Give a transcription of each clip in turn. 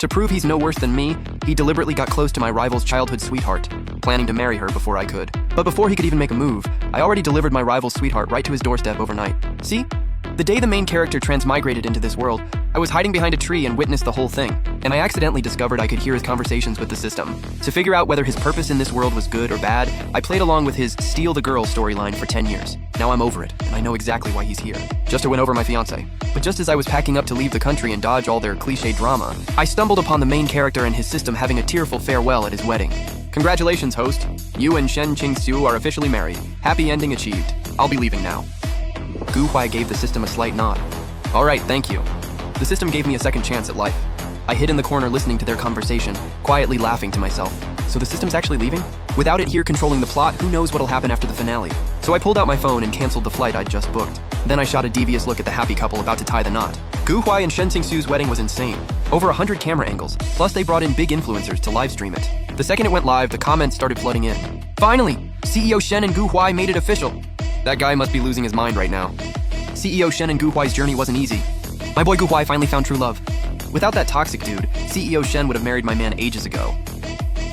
To prove he's no worse than me, he deliberately got close to my rival's childhood sweetheart, planning to marry her before I could. But before he could even make a move, I already delivered my rival's sweetheart right to his doorstep overnight. See? The day the main character transmigrated into this world, I was hiding behind a tree and witnessed the whole thing, and I accidentally discovered I could hear his conversations with the system. To figure out whether his purpose in this world was good or bad, I played along with his steal the girl storyline for 10 years. Now I'm over it, and I know exactly why he's here. Just to win over my fiancé. But just as I was packing up to leave the country and dodge all their cliché drama, I stumbled upon the main character and his system having a tearful farewell at his wedding. Congratulations, host. You and Shen Qingxiu are officially married. Happy ending achieved. I'll be leaving now. Gu Huai gave the system a slight nod. All right, thank you. The system gave me a second chance at life. I hid in the corner listening to their conversation, quietly laughing to myself. So the system's actually leaving? Without it here controlling the plot, who knows what'll happen after the finale? So I pulled out my phone and canceled the flight I'd just booked. Then I shot a devious look at the happy couple about to tie the knot. Gu Huai and Shen Qingxiu's wedding was insane. Over 100 camera angles, plus they brought in big influencers to live stream it. The second it went live, the comments started flooding in. Finally! CEO Shen and Gu Huai made it official. That guy must be losing his mind right now. CEO Shen and Gu Huai's journey wasn't easy. My boy Gu Huai finally found true love. Without that toxic dude, CEO Shen would have married my man ages ago.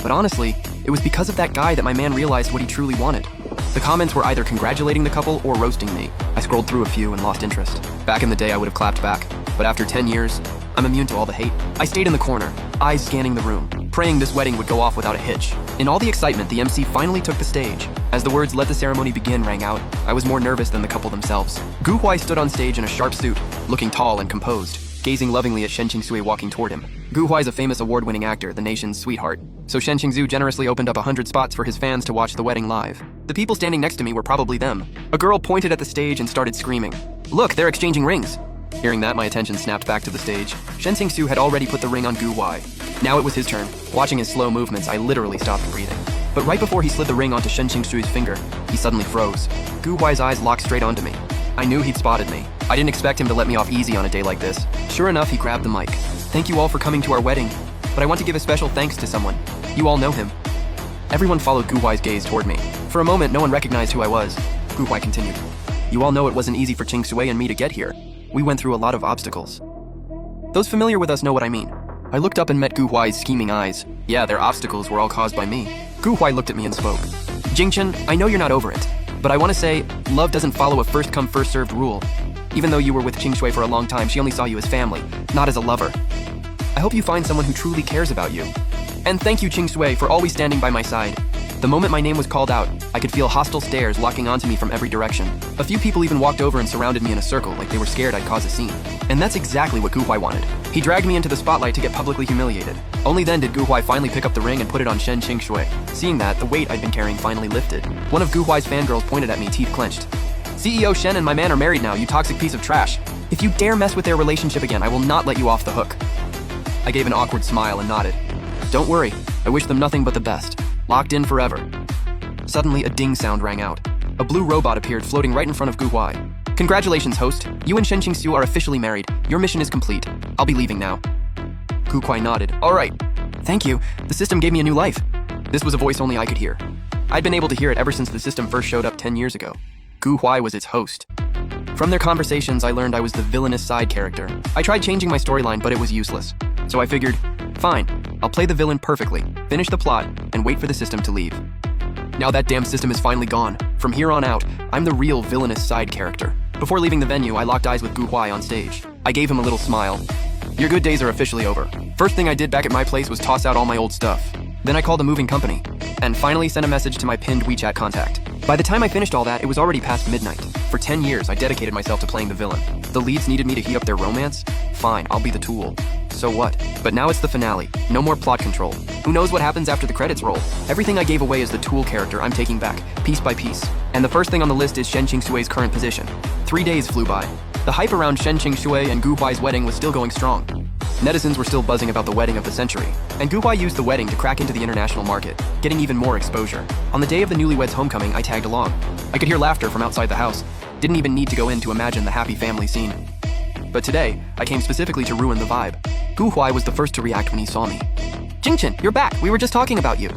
But honestly, it was because of that guy that my man realized what he truly wanted. The comments were either congratulating the couple or roasting me. I scrolled through a few and lost interest. Back in the day, I would have clapped back. But after 10 years, I'm immune to all the hate. I stayed in the corner, eyes scanning the room, praying this wedding would go off without a hitch. In all the excitement, the MC finally took the stage. As the words "let the ceremony begin" rang out, I was more nervous than the couple themselves. Gu Huai stood on stage in a sharp suit, looking tall and composed, gazing lovingly at Shen Qingxiu walking toward him. Gu Huai is a famous award-winning actor, the nation's sweetheart. So Shen Qingxiu generously opened up 100 spots for his fans to watch the wedding live. The people standing next to me were probably them. A girl pointed at the stage and started screaming. Look, they're exchanging rings. Hearing that, my attention snapped back to the stage. Shen Qingxiu had already put the ring on Gu Huai. Now it was his turn. Watching his slow movements, I literally stopped breathing. But right before he slid the ring onto Shen Qingxiu's finger, he suddenly froze. Gu Huai's eyes locked straight onto me. I knew he'd spotted me. I didn't expect him to let me off easy on a day like this. Sure enough, he grabbed the mic. Thank you all for coming to our wedding, but I want to give a special thanks to someone. You all know him. Everyone followed Gu Huai's gaze toward me. For a moment, no one recognized who I was. Gu Huai continued. You all know it wasn't easy for Qingxiu and me to get here. We went through a lot of obstacles. Those familiar with us know what I mean. I looked up and met Gu Huai's scheming eyes. Yeah, their obstacles were all caused by me. Gu Huai looked at me and spoke. Jingchen, I know you're not over it, but I want to say, love doesn't follow a first-come, first-served rule. Even though you were with Qingxue for a long time, she only saw you as family, not as a lover. I hope you find someone who truly cares about you. And thank you, Qingxue, for always standing by my side. The moment my name was called out, I could feel hostile stares locking onto me from every direction. A few people even walked over and surrounded me in a circle like they were scared I'd cause a scene. And that's exactly what Gu Huai wanted. He dragged me into the spotlight to get publicly humiliated. Only then did Gu Huai finally pick up the ring and put it on Shen Qingxue. Seeing that, the weight I'd been carrying finally lifted. One of Gu Huai's fangirls pointed at me, teeth clenched. CEO Shen and my man are married now, you toxic piece of trash. If you dare mess with their relationship again, I will not let you off the hook. I gave an awkward smile and nodded. Don't worry, I wish them nothing but the best. Locked in forever. Suddenly, a ding sound rang out. A blue robot appeared floating right in front of Gu Huai. Congratulations, host. You and Shen Qingxiu are officially married. Your mission is complete. I'll be leaving now. Gu Huai nodded. All right. Thank you. The system gave me a new life. This was a voice only I could hear. I'd been able to hear it ever since the system first showed up 10 years ago. Gu Huai was its host. From their conversations, I learned I was the villainous side character. I tried changing my storyline, but it was useless. So I figured, fine, I'll play the villain perfectly, finish the plot, and wait for the system to leave. Now that damn system is finally gone. From here on out, I'm the real villainous side character. Before leaving the venue, I locked eyes with Gu Huai on stage. I gave him a little smile. Your good days are officially over. First thing I did back at my place was toss out all my old stuff. Then I called a moving company, and finally sent a message to my pinned WeChat contact. By the time I finished all that, it was already past midnight. For 10 years, I dedicated myself to playing the villain. The leads needed me to heat up their romance? Fine, I'll be the tool. So what? But now it's the finale. No more plot control. Who knows what happens after the credits roll? Everything I gave away as the tool character I'm taking back, piece by piece. And the first thing on the list is Shen Qingxue's current position. 3 days flew by. The hype around Shen Qingxue and Gu Huai's wedding was still going strong. Netizens were still buzzing about the wedding of the century, and Gu Huai used the wedding to crack into the international market, getting even more exposure. On the day of the newlyweds' homecoming, I tagged along. I could hear laughter from outside the house. Didn't even need to go in to imagine the happy family scene. But today, I came specifically to ruin the vibe. Gu Huai was the first to react when he saw me. Jingchen, you're back! We were just talking about you.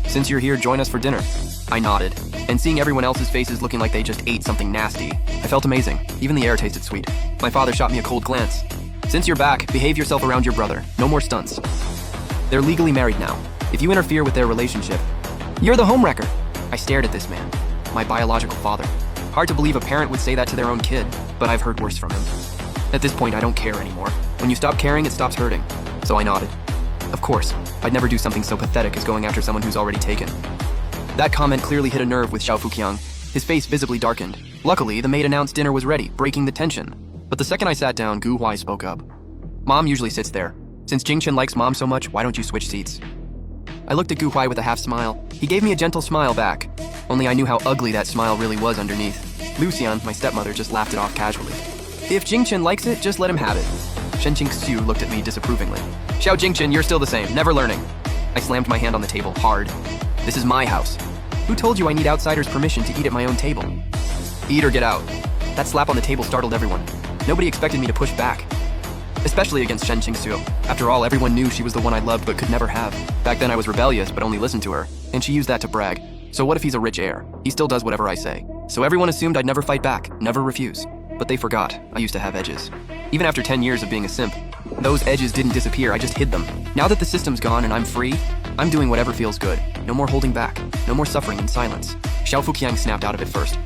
Since you're here, join us for dinner. I nodded, and seeing everyone else's faces looking like they just ate something nasty, I felt amazing. Even the air tasted sweet. My father shot me a cold glance. Since you're back, behave yourself around your brother. No more stunts. They're legally married now. If you interfere with their relationship, you're the homewrecker. I stared at this man, my biological father. Hard to believe a parent would say that to their own kid, but I've heard worse from him. At this point, I don't care anymore. When you stop caring, it stops hurting. So I nodded. Of course, I'd never do something so pathetic as going after someone who's already taken. That comment clearly hit a nerve with Xiao Fuqiang. His face visibly darkened. Luckily, the maid announced dinner was ready, breaking the tension. But the second I sat down, Gu Huai spoke up. Mom usually sits there. Since Jingchen likes Mom so much, why don't you switch seats? I looked at Gu Huai with a half smile. He gave me a gentle smile back. Only I knew how ugly that smile really was underneath. Lucian, my stepmother, just laughed it off casually. If Jingchen likes it, just let him have it. Shen Qingxiu looked at me disapprovingly. Xiao Jingchen, you're still the same, never learning. I slammed my hand on the table, hard. This is my house. Who told you I need outsiders' permission to eat at my own table? Eat or get out. That slap on the table startled everyone. Nobody expected me to push back. Especially against Shen Qingxiu. After all, everyone knew she was the one I loved but could never have. Back then I was rebellious but only listened to her, and she used that to brag. So what if he's a rich heir? He still does whatever I say. So everyone assumed I'd never fight back, never refuse. But they forgot, I used to have edges. Even after 10 years of being a simp, those edges didn't disappear, I just hid them. Now that the system's gone and I'm free, I'm doing whatever feels good. No more holding back, no more suffering in silence. Xiao Fuqiang snapped out of it first.